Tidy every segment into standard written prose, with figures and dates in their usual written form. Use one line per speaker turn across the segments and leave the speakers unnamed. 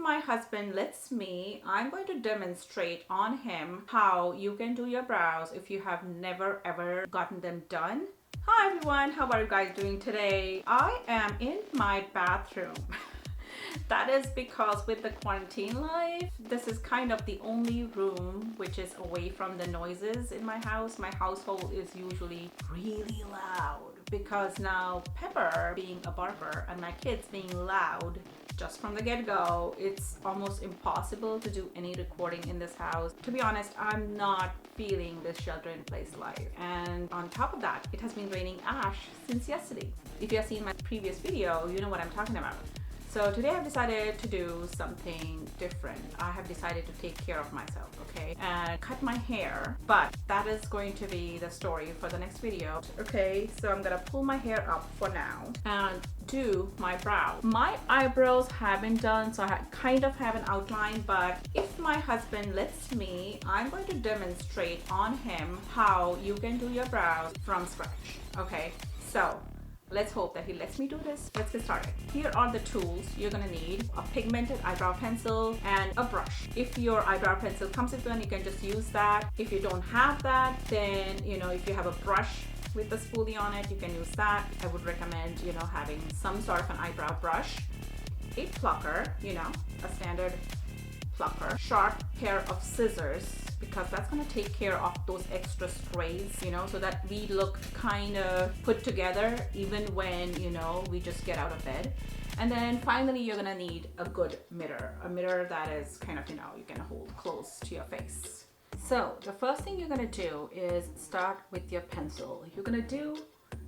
my husband lets me, I'm going to demonstrate on him how you can do your brows if you have never ever gotten them done. Hi everyone, how are you guys doing today? I am in my bathroom. That is because with the quarantine life, this is kind of the only room which is away from the noises in my house. My household is usually really loud because now Pepper being a barber and my kids being loud just from the get-go, it's almost impossible to do any recording in this house. To be honest, I'm not feeling this shelter-in-place life. And on top of that, it has been raining ash since yesterday. If you have seen my previous video, you know what I'm talking about. So today I've decided to do something different. I have decided to take care of myself, okay? And cut my hair, but that is going to be the story for the next video. Okay, so I'm gonna pull my hair up for now and do my brow. My eyebrows have been done, so I kind of have an outline, but if my husband lets me, I'm going to demonstrate on him how you can do your brows from scratch, okay? So let's hope that he lets me do this. Let's get started. Here are the tools you're gonna need: a pigmented eyebrow pencil and a brush. If your eyebrow pencil comes with one, you can just use that. If you don't have that, then if you have a brush with the spoolie on it, you can use that. I would recommend having some sort of an eyebrow brush, a plucker, a standard plucker, sharp pair of scissors, because that's going to take care of those extra sprays, so that we look kind of put together even when we just get out of bed. And then finally you're going to need a good mirror, a mirror that is kind of you can hold close to your face. So the first thing you're going to do is start with your pencil. You're going to do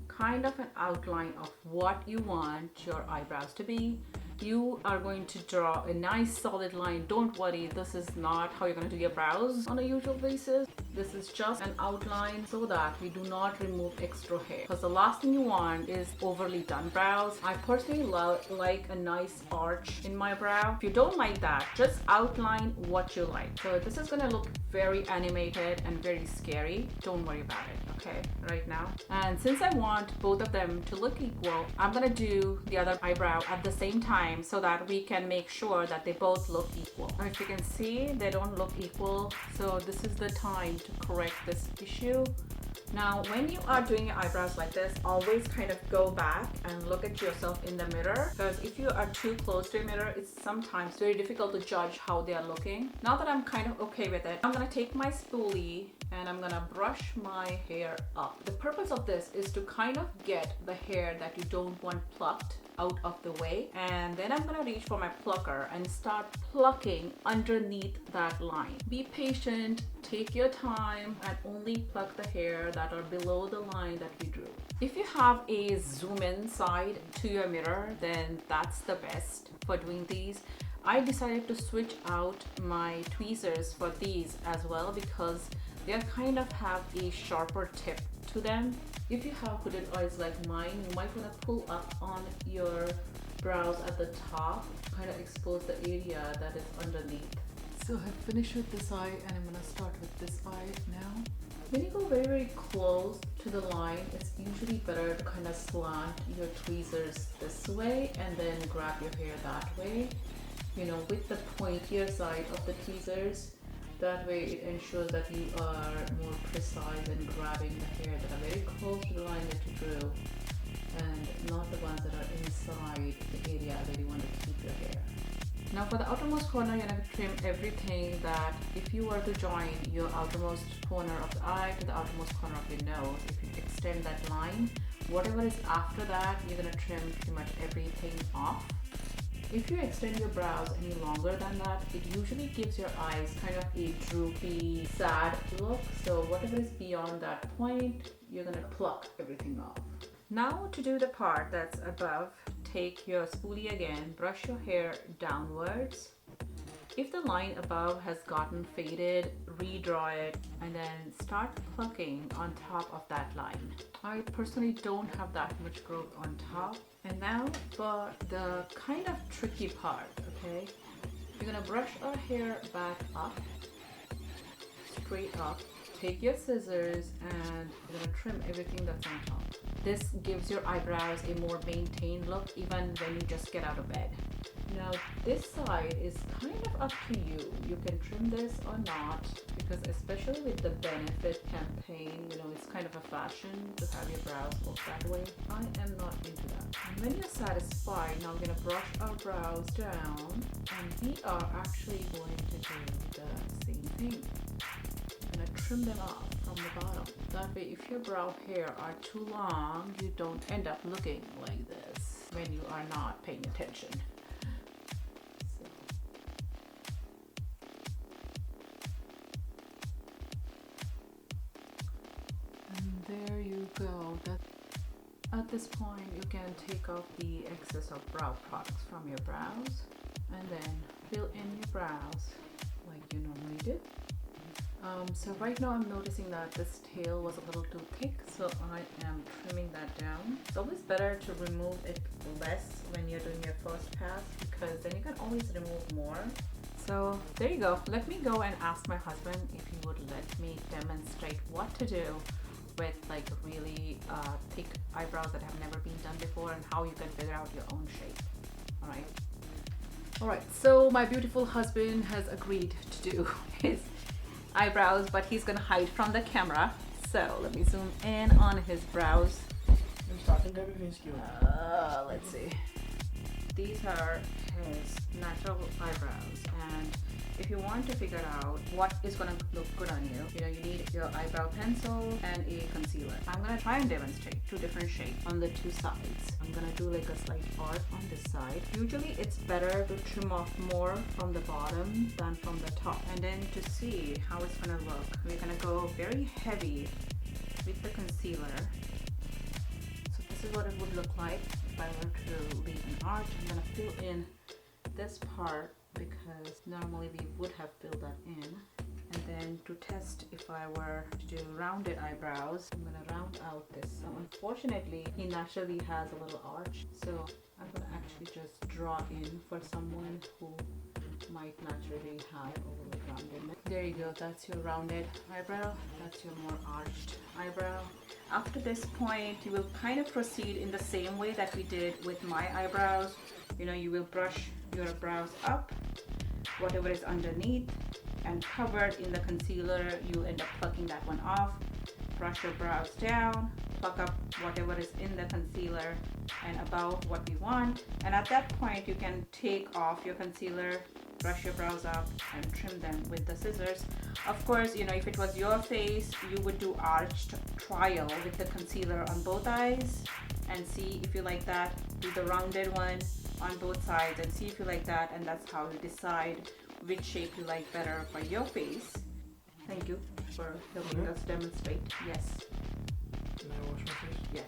kind of an outline of what you want your eyebrows to be. You are going to draw a nice solid line. Don't worry, this is not how you're going to do your brows on a usual basis. This is just an outline so that we do not remove extra hair, because the last thing you want is overly done brows. I personally like a nice arch in my brow. If you don't like that, just outline what you like. So this is going to look very animated and very scary. Don't worry about it, okay, right now. And since I want both of them to look equal, I'm going to do the other eyebrow at the same time so that we can make sure that they both look equal. Now, if you can see, they don't look equal, so this is the time to correct this issue. Now, when you are doing your eyebrows like this, always kind of go back and look at yourself in the mirror, because if you are too close to a mirror, it's sometimes very difficult to judge how they are looking. Now that I'm kind of okay with it, I'm gonna take my spoolie and I'm gonna brush my hair up. The purpose of this is to kind of get the hair that you don't want plucked out of the way, and then I'm gonna reach for my plucker and start plucking underneath that line. Be patient, take your time, and only pluck the hair that are below the line that we drew. If you have a zoom in side to your mirror, then that's the best for doing these. I decided to switch out my tweezers for these as well because they kind of have a sharper tip to them. If you have hooded eyes like mine, you might want to pull up on your brows at the top to kind of expose the area that is underneath. So I've finished with this eye and I'm going to start with this eye now. When you go very, very close to the line, it's usually better to kind of slant your tweezers this way and then grab your hair that way. With the pointier side of the tweezers. That way it ensures that you are more precise in grabbing the hair that are very close to the line that you drew, and not the ones that are inside the area where you want to keep your hair. Now for the outermost corner, you're going to trim everything that, if you were to join your outermost corner of the eye to the outermost corner of your nose, if you extend that line, whatever is after that, you're going to trim pretty much everything off. If you extend your brows any longer than that, it usually gives your eyes kind of a droopy, sad look. So whatever is beyond that point, you're gonna pluck everything off. Now to do the part that's above, take your spoolie again, brush your hair downwards. If the line above has gotten faded, redraw it and then start plucking on top of that line. I personally don't have that much growth on top. And now for the kind of tricky part, okay? You're gonna brush our hair back up, straight up. Take your scissors and you're gonna trim everything that's on top. This gives your eyebrows a more maintained look even when you just get out of bed. Now this side is kind of up to you. You can trim this or not, because especially with the benefit campaign, you know, it's kind of a fashion to have your brows look that way. I am not into that. And when you're satisfied, now I'm going to brush our brows down, and we are actually going to do the same thing. I'm going to trim them off from the bottom. That way, if your brow hair are too long, you don't end up looking like this when you are not paying attention. There you go. At this point, you can take off the excess of brow products from your brows and then fill in your brows like you normally do. So right now I'm noticing that this tail was a little too thick, so I am trimming that down. It's always better to remove it less when you're doing your first pass, because then you can always remove more. So there you go. Let me go and ask my husband if he would let me demonstrate what to do with like really thick eyebrows that have never been done before, and how you can figure out your own shape. All right, so my beautiful husband has agreed to do his eyebrows, but he's gonna hide from the camera. So let me zoom in on his brows. Let's see. These are his natural eyebrows, and if you want to figure out what is going to look good on you, you know, you need your eyebrow pencil and a concealer. I'm going to try and demonstrate two different shapes on the two sides. I'm going to do like a slight arc on this side. Usually it's better to trim off more from the bottom than from the top. And then to see how it's going to look, we're going to go very heavy with the concealer. So this is what it would look like if I were to leave an arch. I'm going to fill in this part, because normally we would have filled that in. And then to test if I were to do rounded eyebrows, I'm going to round out this. So unfortunately, he naturally has a little arch, so I'm going to actually just draw in for someone who might naturally have a little rounded. There you go, that's your rounded eyebrow, that's your more arched eyebrow. After this point, you will kind of proceed in the same way that we did with my eyebrows. You know, you will brush your brows up, whatever is underneath and covered in the concealer, you end up plucking that one off. Brush your brows down, pluck up whatever is in the concealer and above what we want. And at that point, you can take off your concealer, brush your brows up and trim them with the scissors. Of course, you know, if it was your face, you would do arched trial with the concealer on both eyes and see if you like that. Do the rounded one on both sides and see if you like that, and that's how you decide which shape you like better for your face. Thank you for helping us demonstrate. Yes.
Can I wash my face?
Yes.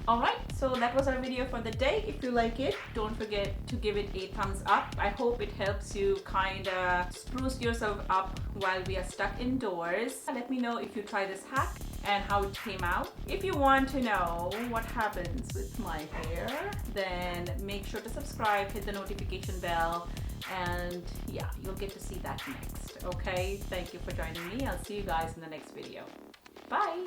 Alright, so that was our video for the day. If you like it, don't forget to give it a thumbs up. I hope it helps you kind of spruce yourself up while we are stuck indoors. Let me know if you try this hack and how it came out. If you want to know what happens with my hair, then make sure to subscribe, hit the notification bell, and yeah, you'll get to see that next. Okay, thank you for joining me. I'll see you guys in the next video. Bye.